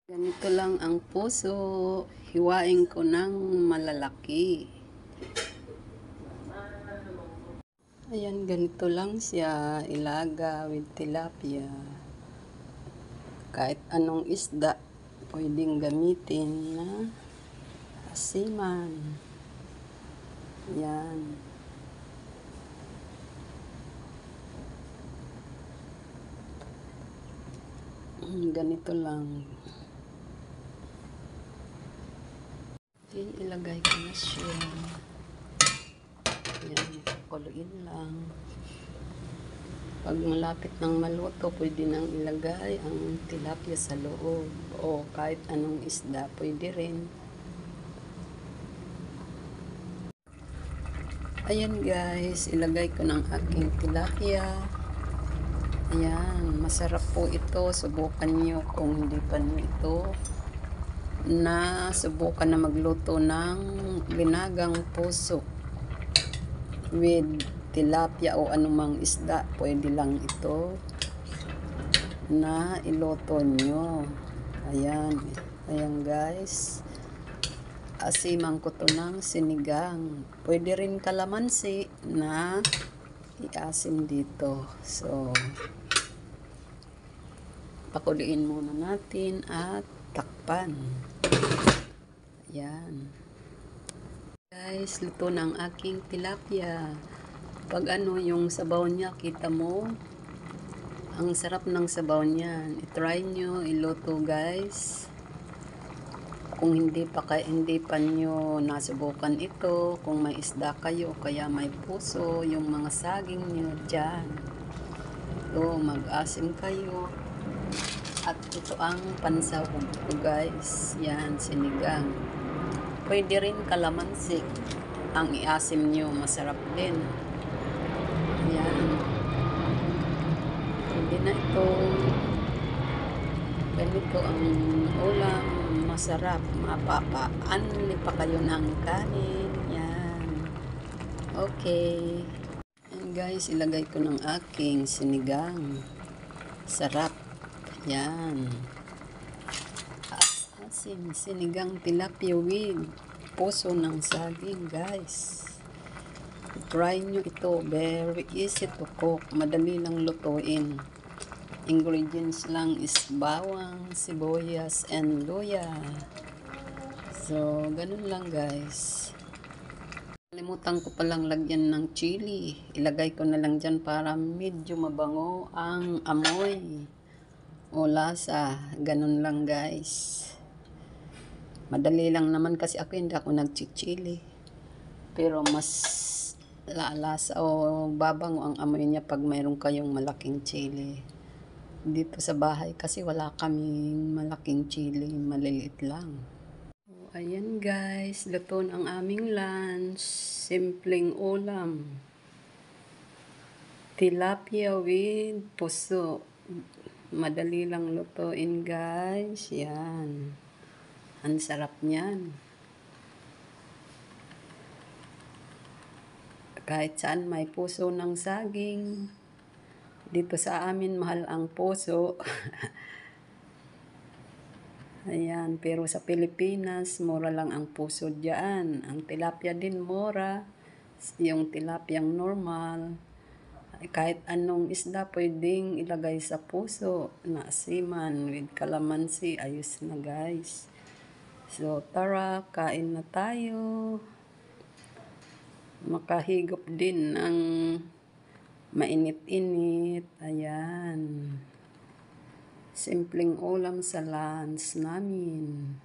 Ganito lang ang puso, hiwain ko ng malalaki. Ayan, ganito lang siya, ilaga with tilapia. Kahit anong isda, pwedeng gamitin na asiman. Yan. Ganito lang. Yan, ilagay ko na siya. Yan, kuluin lang. Pag malapit ng maluto, pwede nang ilagay ang tilapia sa loob. O kahit anong isda, pwede rin. Ayan guys, ilagay ko ng aking tilapia. Ayan, masarap po ito. Subukan nyo kung hindi pa nyo ito subukan na magluto ng binagang puso with tilapia o anumang isda. Pwede lang ito na iluto nyo. Ayan, ayan guys, asimang ko to ng sinigang. Pwede rin kalamansi na iasim dito. So pakuliin muna natin at takpan. Ayan guys, luto ng aking tilapia. Pag yung sabaw niya, kita mo ang sarap ng sabaw niyan. I-try nyo iluto guys. Kung hindi pa nyo nasubukan ito, kung may isda kayo kaya may puso, yung mga saging nyo dyan, so mag-asim kayo. At ito ang pansahog ko guys. Yan, sinigang. Pwede rin kalamansi ang iasim nyo, masarap din. Yan, pwede na ito. Ganito ang ulam, masarap, mapapaanli pa kayo ng kanin. Yan, okay. And guys, ilagay ko ng aking sinigang. Sarap. Yan, asim, sinigang tilapia with puso ng saging guys. Try nyo ito, very easy to cook, madali lang lutuin. Ingredients lang is bawang, sibuyas, and luya. So ganun lang guys. Kalimutan ko palang lagyan ng chili. Ilagay ko na lang dyan para medyo mabango ang amoy o lasa. Ganun lang guys. Madali lang naman kasi hindi ako nag-chili. Pero mas lalasa o babango ang amoy niya pag mayroon kayong malaking chili. Dito sa bahay kasi wala kaming malaking chili, maliliit lang. So, ayan guys, luto ang aming lunch. Simpleng ulam. Tilapia with puso. Madali lang lutuin guys. Yan. Ang sarap niyan. Kahit saan may puso ng saging. Dito sa amin mahal ang puso. Ayan, pero sa Pilipinas mura lang ang puso diyan. Ang tilapia din mura. Yung tilapiyang normal. Kahit anong isda pwedeng ilagay sa puso na asiman with kalamansi. Ayos na guys. So tara, kain na tayo. Makahigop din ng mainit-init. Ayan. Simpleng ulam sa lunch namin.